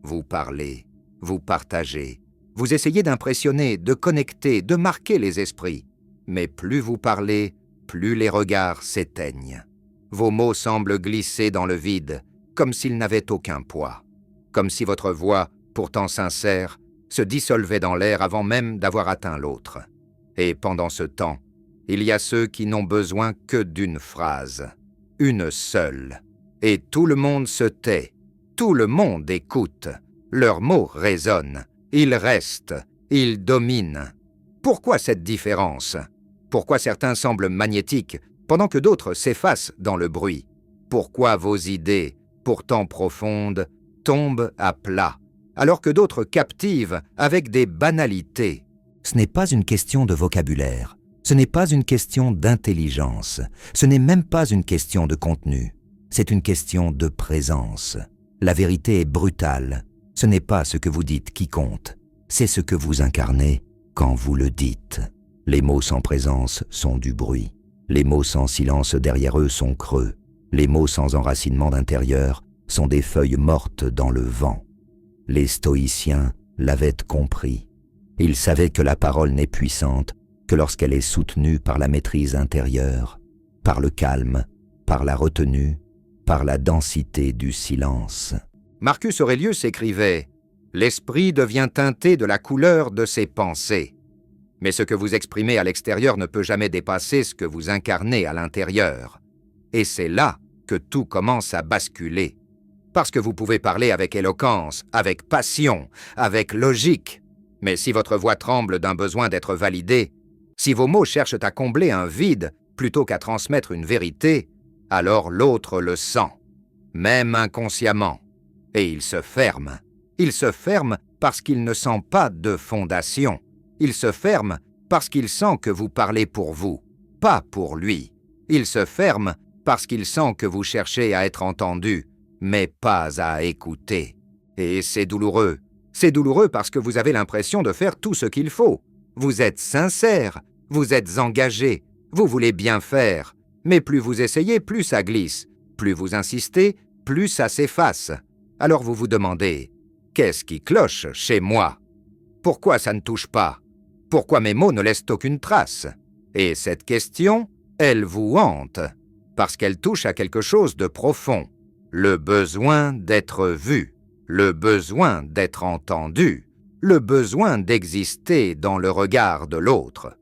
Vous parlez, vous partagez, vous essayez d'impressionner, de connecter, de marquer les esprits. Mais plus vous parlez, plus les regards s'éteignent. Vos mots semblent glisser dans le vide, comme s'ils n'avaient aucun poids. Comme si votre voix, pourtant sincère, se dissolvait dans l'air avant même d'avoir atteint l'autre. Et pendant ce temps, il y a ceux qui n'ont besoin que d'une phrase, une seule. Et tout le monde se tait, tout le monde écoute. Leurs mots résonnent, ils restent, ils dominent. Pourquoi cette différence? Pourquoi certains semblent magnétiques, pendant que d'autres s'effacent dans le bruit? Pourquoi vos idées, pourtant profondes, tombent à plat, alors que d'autres captivent avec des banalités? Ce n'est pas une question de vocabulaire, ce n'est pas une question d'intelligence, ce n'est même pas une question de contenu, c'est une question de présence. La vérité est brutale, ce n'est pas ce que vous dites qui compte, c'est ce que vous incarnez quand vous le dites. Les mots sans présence sont du bruit, les mots sans silence derrière eux sont creux, les mots sans enracinement d'intérieur sont des feuilles mortes dans le vent. Les stoïciens l'avaient compris. Ils savaient que la parole n'est puissante que lorsqu'elle est soutenue par la maîtrise intérieure, par le calme, par la retenue, par la densité du silence. Marcus Aurelius écrivait « L'esprit devient teinté de la couleur de ses pensées. Mais ce que vous exprimez à l'extérieur ne peut jamais dépasser ce que vous incarnez à l'intérieur. Et c'est là que tout commence à basculer. Parce que vous pouvez parler avec éloquence, avec passion, avec logique. Mais si votre voix tremble d'un besoin d'être validée, si vos mots cherchent à combler un vide plutôt qu'à transmettre une vérité, alors l'autre le sent, même inconsciemment. Et il se ferme. Il se ferme parce qu'il ne sent pas de fondation. Il se ferme parce qu'il sent que vous parlez pour vous, pas pour lui. Il se ferme parce qu'il sent que vous cherchez à être entendu, mais pas à écouter. Et c'est douloureux. C'est douloureux parce que vous avez l'impression de faire tout ce qu'il faut. Vous êtes sincère, vous êtes engagé, vous voulez bien faire. Mais plus vous essayez, plus ça glisse. Plus vous insistez, plus ça s'efface. Alors vous vous demandez, qu'est-ce qui cloche chez moi? Pourquoi ça ne touche pas? Pourquoi mes mots ne laissent aucune trace? Et cette question, elle vous hante, parce qu'elle touche à quelque chose de profond. Le besoin d'être vu, le besoin d'être entendu, le besoin d'exister dans le regard de l'autre.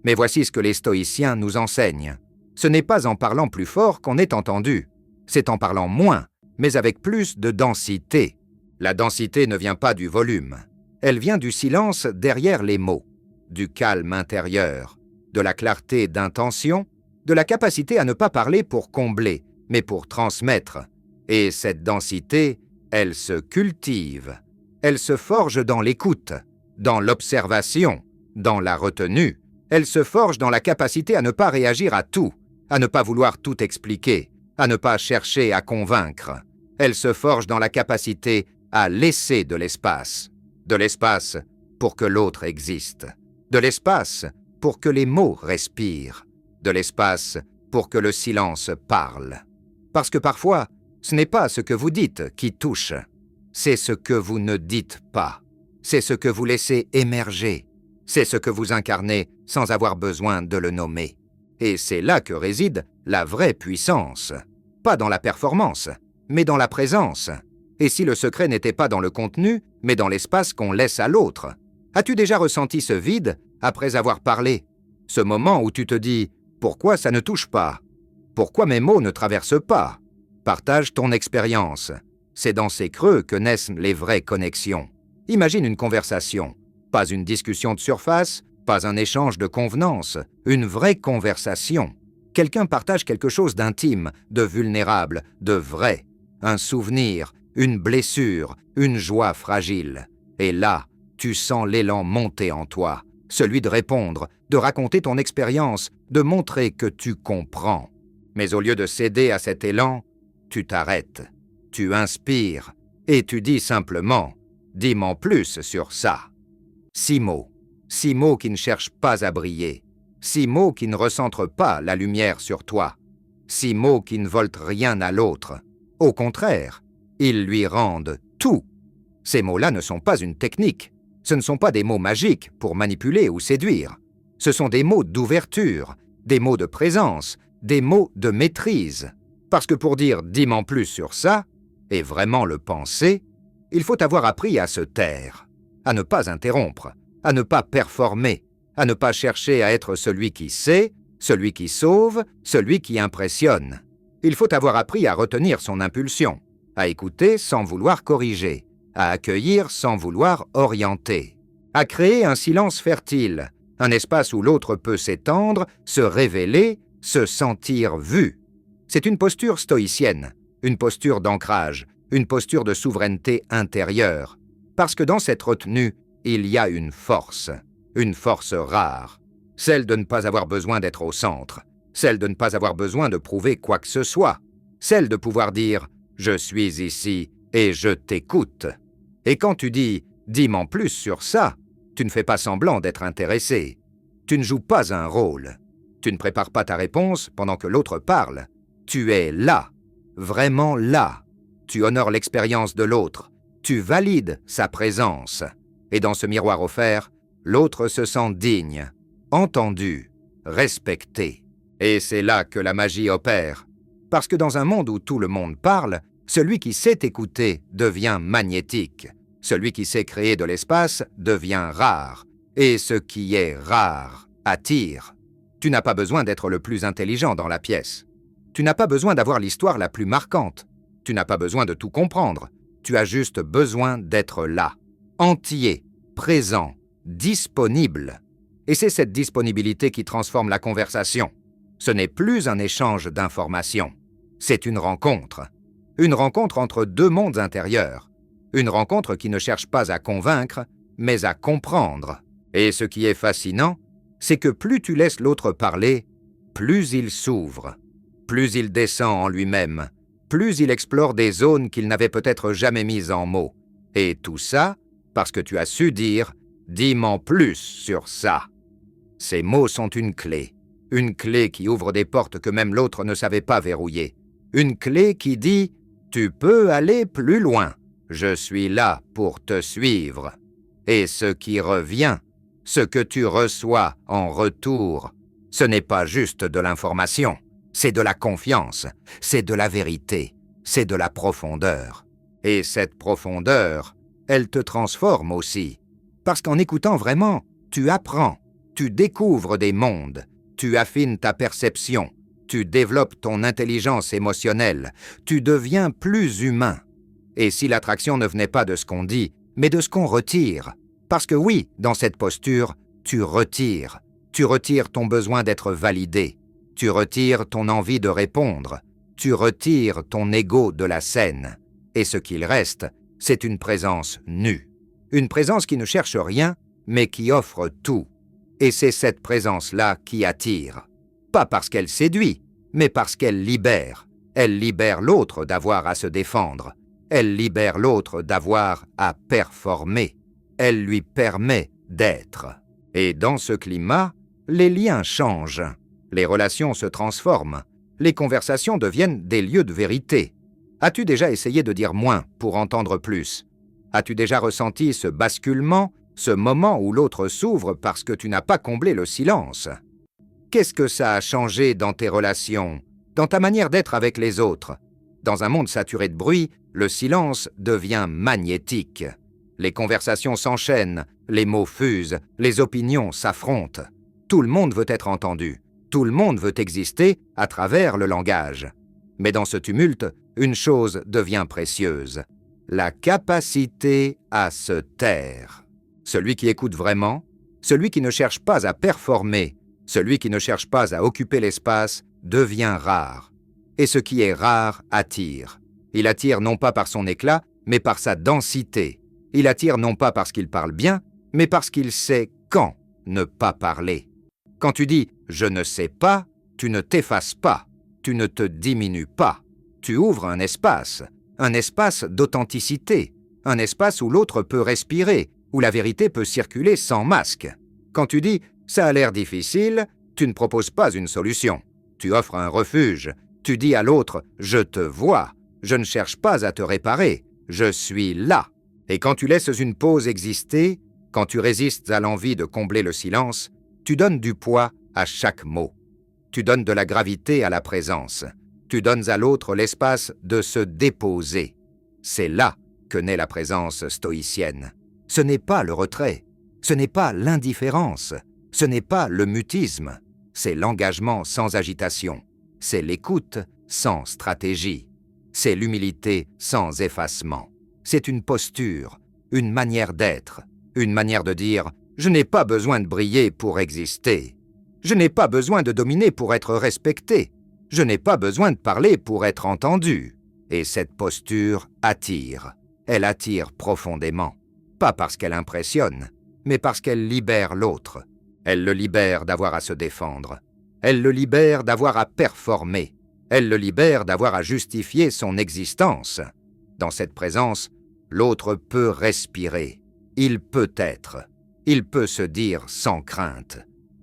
Mais voici ce que les stoïciens nous enseignent. Ce n'est pas en parlant plus fort qu'on est entendu, c'est en parlant moins, mais avec plus de densité. La densité ne vient pas du volume, elle vient du silence derrière les mots, du calme intérieur, de la clarté d'intention, de la capacité à ne pas parler pour combler, mais pour transmettre. Et cette densité, elle se cultive, elle se forge dans l'écoute, dans l'observation, dans la retenue, elle se forge dans la capacité à ne pas réagir à tout, à ne pas vouloir tout expliquer, à ne pas chercher à convaincre. Elle se forge dans la capacité à laisser de l'espace pour que l'autre existe, de l'espace pour que les mots respirent, de l'espace pour que le silence parle. Parce que parfois, ce n'est pas ce que vous dites qui touche, c'est ce que vous ne dites pas, c'est ce que vous laissez émerger, c'est ce que vous incarnez sans avoir besoin de le nommer. Et c'est là que réside la vraie puissance, pas dans la performance, mais dans la présence. Et si le secret n'était pas dans le contenu, mais dans l'espace qu'on laisse à l'autre? As-tu déjà ressenti ce vide après avoir parlé? Ce moment où tu te dis « Pourquoi ça ne touche pas? Pourquoi mes mots ne traversent pas ?» Partage ton expérience. C'est dans ces creux que naissent les vraies connexions. Imagine une conversation, pas une discussion de surface, pas un échange de convenance, une vraie conversation. Quelqu'un partage quelque chose d'intime, de vulnérable, de vrai, un souvenir, une blessure, une joie fragile. Et là, tu sens l'élan monter en toi, celui de répondre, de raconter ton expérience, de montrer que tu comprends. Mais au lieu de céder à cet élan, tu t'arrêtes, tu inspires et tu dis simplement « Dis-m'en plus sur ça ». 6 mots qui ne cherchent pas à briller, 6 mots qui ne recentrent pas la lumière sur toi, 6 mots qui ne volent rien à l'autre. Au contraire, ils lui rendent tout. Ces mots-là ne sont pas une technique. Ce ne sont pas des mots magiques pour manipuler ou séduire. Ce sont des mots d'ouverture, des mots de présence, des mots de maîtrise. Parce que pour dire « dis-m'en plus sur ça », et vraiment le penser, il faut avoir appris à se taire, à ne pas interrompre, à ne pas performer, à ne pas chercher à être celui qui sait, celui qui sauve, celui qui impressionne. Il faut avoir appris à retenir son impulsion, à écouter sans vouloir corriger, à accueillir sans vouloir orienter, à créer un silence fertile, un espace où l'autre peut s'étendre, se révéler, se sentir vu. C'est une posture stoïcienne, une posture d'ancrage, une posture de souveraineté intérieure, parce que dans cette retenue, il y a une force rare, celle de ne pas avoir besoin d'être au centre, celle de ne pas avoir besoin de prouver quoi que ce soit, celle de pouvoir dire « je suis ici et je t'écoute ». Et quand tu dis « dis-m'en plus sur ça », tu ne fais pas semblant d'être intéressé. Tu ne joues pas un rôle. Tu ne prépares pas ta réponse pendant que l'autre parle. Tu es là, vraiment là. Tu honores l'expérience de l'autre. Tu valides sa présence. Et dans ce miroir offert, l'autre se sent digne, entendu, respecté. Et c'est là que la magie opère. Parce que dans un monde où tout le monde parle, celui qui sait écouter devient magnétique. Celui qui sait créer de l'espace devient rare. Et ce qui est rare attire. Tu n'as pas besoin d'être le plus intelligent dans la pièce. Tu n'as pas besoin d'avoir l'histoire la plus marquante. Tu n'as pas besoin de tout comprendre. Tu as juste besoin d'être là, entier, présent, disponible. Et c'est cette disponibilité qui transforme la conversation. Ce n'est plus un échange d'informations. C'est une rencontre. Une rencontre entre deux mondes intérieurs. Une rencontre qui ne cherche pas à convaincre, mais à comprendre. Et ce qui est fascinant, c'est que plus tu laisses l'autre parler, plus il s'ouvre, plus il descend en lui-même, plus il explore des zones qu'il n'avait peut-être jamais mises en mots. Et tout ça parce que tu as su dire « dis-m'en plus sur ça ». Ces mots sont une clé qui ouvre des portes que même l'autre ne savait pas verrouiller. Une clé qui dit « tu peux aller plus loin, je suis là pour te suivre ». Et ce qui revient, ce que tu reçois en retour, ce n'est pas juste de l'information, c'est de la confiance, c'est de la vérité, c'est de la profondeur. Et cette profondeur, elle te transforme aussi. Parce qu'en écoutant vraiment, tu apprends, tu découvres des mondes, tu affines ta perception, tu développes ton intelligence émotionnelle, tu deviens plus humain. Et si l'attraction ne venait pas de ce qu'on dit, mais de ce qu'on retire, parce que oui, dans cette posture, tu retires ton besoin d'être validé, tu retires ton envie de répondre, tu retires ton ego de la scène. Et ce qu'il reste, c'est une présence nue. Une présence qui ne cherche rien, mais qui offre tout. Et c'est cette présence-là qui attire. Pas parce qu'elle séduit, mais parce qu'elle libère. Elle libère l'autre d'avoir à se défendre. Elle libère l'autre d'avoir à performer. Elle lui permet d'être. Et dans ce climat, les liens changent. Les relations se transforment. Les conversations deviennent des lieux de vérité. As-tu déjà essayé de dire moins pour entendre plus? As-tu déjà ressenti ce basculement, ce moment où l'autre s'ouvre parce que tu n'as pas comblé le silence? Qu'est-ce que ça a changé dans tes relations, dans ta manière d'être avec les autres? Dans un monde saturé de bruit, le silence devient magnétique. Les conversations s'enchaînent, les mots fusent, les opinions s'affrontent. Tout le monde veut être entendu. Tout le monde veut exister à travers le langage. Mais dans ce tumulte, une chose devient précieuse. La capacité à se taire. Celui qui écoute vraiment, celui qui ne cherche pas à performer, celui qui ne cherche pas à occuper l'espace, devient rare. Et ce qui est rare attire. Il attire non pas par son éclat, mais par sa densité. Il attire non pas parce qu'il parle bien, mais parce qu'il sait quand ne pas parler. Quand tu dis « je ne sais pas », tu ne t'effaces pas, tu ne te diminues pas. Tu ouvres un espace d'authenticité, un espace où l'autre peut respirer, où la vérité peut circuler sans masque. Quand tu dis « ça a l'air difficile », tu ne proposes pas une solution. Tu offres un refuge. Tu dis à l'autre « je te vois, je ne cherche pas à te réparer, je suis là ». Et quand tu laisses une pause exister, quand tu résistes à l'envie de combler le silence, tu donnes du poids à chaque mot. Tu donnes de la gravité à la présence. Tu donnes à l'autre l'espace de se déposer. C'est là que naît la présence stoïcienne. Ce n'est pas le retrait, ce n'est pas l'indifférence, ce n'est pas le mutisme, c'est l'engagement sans agitation, c'est l'écoute sans stratégie, c'est l'humilité sans effacement. C'est une posture, une manière d'être, une manière de dire « je n'ai pas besoin de briller pour exister ». Je n'ai pas besoin de dominer pour être respecté. Je n'ai pas besoin de parler pour être entendu. Et cette posture attire. Elle attire profondément. Pas parce qu'elle impressionne, mais parce qu'elle libère l'autre. Elle le libère d'avoir à se défendre. Elle le libère d'avoir à performer. Elle le libère d'avoir à justifier son existence. Dans cette présence, l'autre peut respirer. Il peut être. Il peut se dire sans crainte.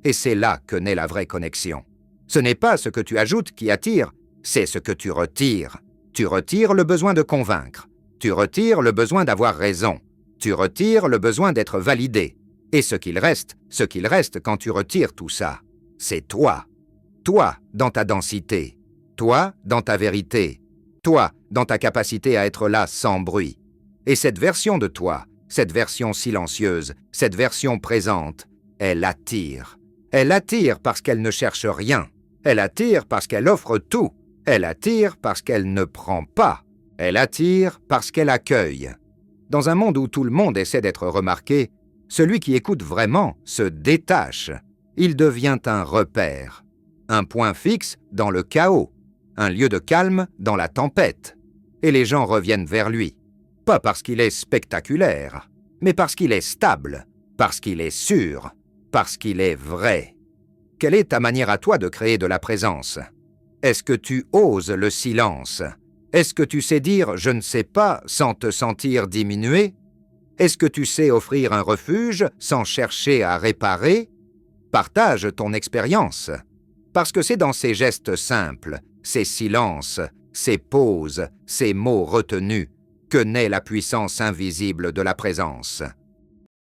Et c'est là que naît la vraie connexion. Ce n'est pas ce que tu ajoutes qui attire, c'est ce que tu retires. Tu retires le besoin de convaincre. Tu retires le besoin d'avoir raison. Tu retires le besoin d'être validé. Et ce qu'il reste quand tu retires tout ça, c'est toi. Toi dans ta densité. Toi dans ta vérité. Toi dans ta capacité à être là sans bruit. Et cette version de toi, cette version silencieuse, cette version présente, elle attire. Elle attire parce qu'elle ne cherche rien. Elle attire parce qu'elle offre tout. Elle attire parce qu'elle ne prend pas. Elle attire parce qu'elle accueille. Dans un monde où tout le monde essaie d'être remarqué, celui qui écoute vraiment se détache. Il devient un repère. Un point fixe dans le chaos. Un lieu de calme dans la tempête. Et les gens reviennent vers lui. Pas parce qu'il est spectaculaire, mais parce qu'il est stable, parce qu'il est sûr, parce qu'il est vrai. Quelle est ta manière à toi de créer de la présence? Est-ce que tu oses le silence? Est-ce que tu sais dire « je ne sais pas » sans te sentir diminué? Est-ce que tu sais offrir un refuge sans chercher à réparer? Partage ton expérience. Parce que c'est dans ces gestes simples, ces silences, ces pauses, ces mots retenus, que naît la puissance invisible de la présence.